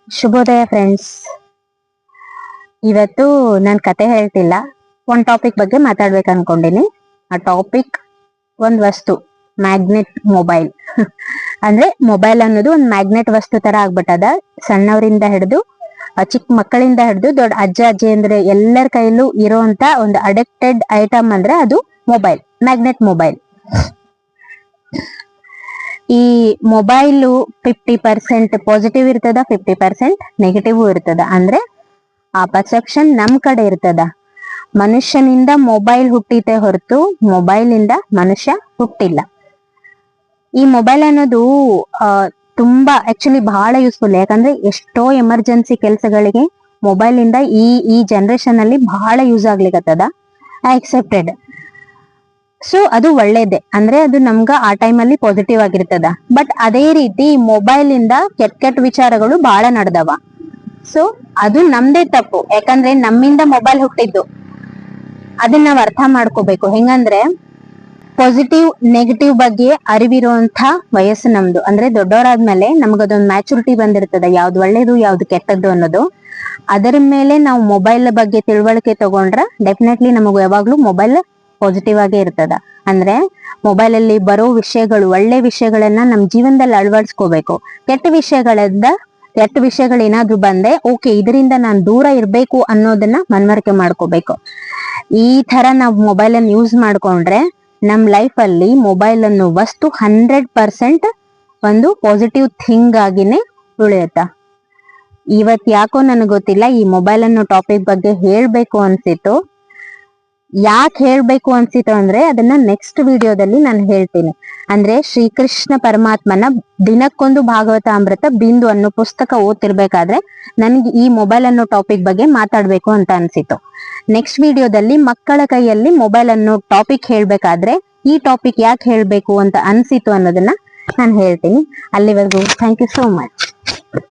ಶುಭೋದಯ ಫ್ರೆಂಡ್ಸ್. ಇವತ್ತು ನಾನು ಕತೆ ಹೇಳ್ತಿಲ್ಲ, ಒಂದು ಟಾಪಿಕ್ ಬಗ್ಗೆ ಮಾತಾಡ್ಬೇಕು ಅನ್ಕೊಂಡಿನಿ. ಆ ಟಾಪಿಕ್ ಒಂದು ವಸ್ತು, ಮ್ಯಾಗ್ನೆಟ್ ಮೊಬೈಲ್. ಅಂದ್ರೆ ಮೊಬೈಲ್ ಅನ್ನೋದು ಒಂದು ಮ್ಯಾಗ್ನೆಟ್ ವಸ್ತು ತರ ಆಗ್ಬಿಟ್ಟದ. ಸಣ್ಣವರಿಂದ ಹಿಡಿದು ಚಿಕ್ಕ ಮಕ್ಕಳಿಂದ ಹಿಡಿದು ದೊಡ್ಡ ಅಜ್ಜ ಅಜ್ಜಿ ಅಂದ್ರೆ ಎಲ್ಲರ ಕೈಲೂ ಇರೋಂತ ಒಂದು ಅಡಿಕ್ಟೆಡ್ ಐಟಮ್ ಅಂದ್ರೆ ಅದು ಮೊಬೈಲ್, ಮ್ಯಾಗ್ನೆಟ್ ಮೊಬೈಲ್. ಈ ಮೊಬೈಲು 50% ಪಾಸಿಟಿವ್ ಇರ್ತದ, 50% ನೆಗೆಟಿವ್ ಇರ್ತದ. ಅಂದ್ರೆ ಆ ಪರ್ಸೆಪ್ಷನ್ ನಮ್ ಕಡೆ ಇರ್ತದ. ಮನುಷ್ಯನಿಂದ ಮೊಬೈಲ್ ಹುಟ್ಟಿತೆ ಹೊರತು ಮೊಬೈಲ್ ಇಂದ ಮನುಷ್ಯ ಹುಟ್ಟಿಲ್ಲ. ಈ ಮೊಬೈಲ್ ಅನ್ನೋದು ತುಂಬಾ ಆಕ್ಚುಲಿ ಬಹಳ ಯೂಸ್ಫುಲ್. ಯಾಕಂದ್ರೆ ಎಷ್ಟೋ ಎಮರ್ಜೆನ್ಸಿ ಕೆಲಸಗಳಿಗೆ ಮೊಬೈಲ್ ಇಂದ ಈ ಜನರೇಷನ್ ಅಲ್ಲಿ ಬಹಳ ಯೂಸ್ ಆಗ್ಲಿಕ್ಕತ್ತದ. ಆಕ್ಸೆಪ್ಟೆಡ್. ಸೊ ಅದು ಒಳ್ಳೇದೆ, ಅಂದ್ರೆ ಅದು ನಮ್ಗ ಆ ಟೈಮ್ ಅಲ್ಲಿ ಪಾಸಿಟಿವ್ ಆಗಿರ್ತದ. ಬಟ್ ಅದೇ ರೀತಿ ಮೊಬೈಲ್ ಇಂದ ಕೆಟ್ಟ ವಿಚಾರಗಳು ಬಹಳ ನಡೆದವ. ಸೊ ಅದು ನಮ್ದೇ ತಪ್ಪು, ಯಾಕಂದ್ರೆ ನಮ್ಮಿಂದ ಮೊಬೈಲ್ ಹುಟ್ಟಿದ್ದು. ಅದನ್ನ ನಾವ್ ಅರ್ಥ ಮಾಡ್ಕೋಬೇಕು. ಹೆಂಗಂದ್ರೆ ಪಾಸಿಟಿವ್ ನೆಗೆಟಿವ್ ಬಗ್ಗೆ ಅರಿವಿರುವಂತ ವಯಸ್ಸು ನಮ್ದು. ಅಂದ್ರೆ ದೊಡ್ಡವರಾದ್ಮೇಲೆ ನಮ್ಗದೊಂದು ಮ್ಯಾಚುರಿಟಿ ಬಂದಿರ್ತದ, ಯಾವ್ದು ಒಳ್ಳೇದು ಯಾವ್ದು ಕೆಟ್ಟದ್ದು ಅನ್ನೋದು. ಅದರ ಮೇಲೆ ನಾವು ಮೊಬೈಲ್ ಬಗ್ಗೆ ತಿಳುವಳಿಕೆ ತಗೊಂಡ್ರ ಡೆಫಿನೆಟ್ಲಿ ನಮಗ ಯಾವಾಗ್ಲೂ ಮೊಬೈಲ್ ಪಾಸಿಟಿವ್ ಆಗೇ ಇರ್ತದ. ಅಂದ್ರೆ ಮೊಬೈಲ್ ಅಲ್ಲಿ ಬರೋ ವಿಷಯಗಳು, ಒಳ್ಳೆ ವಿಷಯಗಳನ್ನ ನಮ್ ಜೀವನದಲ್ಲಿ ಅಳವಡಿಸ್ಕೋಬೇಕು. ಕೆಟ್ಟ ವಿಷಯಗಳೇನಾದ್ರೂ ಬಂದೆ ಓಕೆ, ಇದರಿಂದ ನಾನು ದೂರ ಇರ್ಬೇಕು ಅನ್ನೋದನ್ನ ಮನವರಿಕೆ ಮಾಡ್ಕೋಬೇಕು. ಈ ತರ ನಾವು ಮೊಬೈಲ್ ಅನ್ನು ಯೂಸ್ ಮಾಡ್ಕೊಂಡ್ರೆ ನಮ್ ಲೈಫ್ ಅಲ್ಲಿ ಮೊಬೈಲ್ ಅನ್ನೋ ವಸ್ತು 100% ಒಂದು ಪಾಸಿಟಿವ್ ಥಿಂಗ್ ಆಗಿನೇ ಉಳಿಯುತ್ತ. ಇವತ್ ಯಾಕೋ ನನಗೆ ಗೊತ್ತಿಲ್ಲ, ಈ ಮೊಬೈಲ್ ಅನ್ನೋ ಟಾಪಿಕ್ ಬಗ್ಗೆ ಹೇಳ್ಬೇಕು ಅನ್ಸಿತ್ತು. ಯಾಕೆ ಹೇಳ್ಬೇಕು ಅನ್ಸಿತ್ತು ಅಂದ್ರೆ ಅದನ್ನ ನೆಕ್ಸ್ಟ್ ವಿಡಿಯೋದಲ್ಲಿ ನಾನು ಹೇಳ್ತೀನಿ. ಅಂದ್ರೆ ಶ್ರೀಕೃಷ್ಣ ಪರಮಾತ್ಮನ ದಿನಕ್ಕೊಂದು ಭಾಗವತ ಅಮೃತ ಬಿಂದು ಅನ್ನೋ ಪುಸ್ತಕ ಓದ್ತಿರ್ಬೇಕಾದ್ರೆ ನನ್ಗೆ ಈ ಮೊಬೈಲ್ ಅನ್ನೋ ಟಾಪಿಕ್ ಬಗ್ಗೆ ಮಾತಾಡ್ಬೇಕು ಅಂತ ಅನ್ಸಿತ್ತು. ನೆಕ್ಸ್ಟ್ ವಿಡಿಯೋದಲ್ಲಿ ಮಕ್ಕಳ ಕೈಯಲ್ಲಿ ಮೊಬೈಲ್ ಅನ್ನೋ ಟಾಪಿಕ್ ಹೇಳ್ಬೇಕಾದ್ರೆ ಈ ಟಾಪಿಕ್ ಯಾಕೆ ಹೇಳ್ಬೇಕು ಅಂತ ಅನ್ಸಿತ್ತು ಅನ್ನೋದನ್ನ ನಾನು ಹೇಳ್ತೀನಿ. ಅಲ್ಲಿವರೆಗೂ ಥ್ಯಾಂಕ್ ಯು ಸೋ ಮಚ್.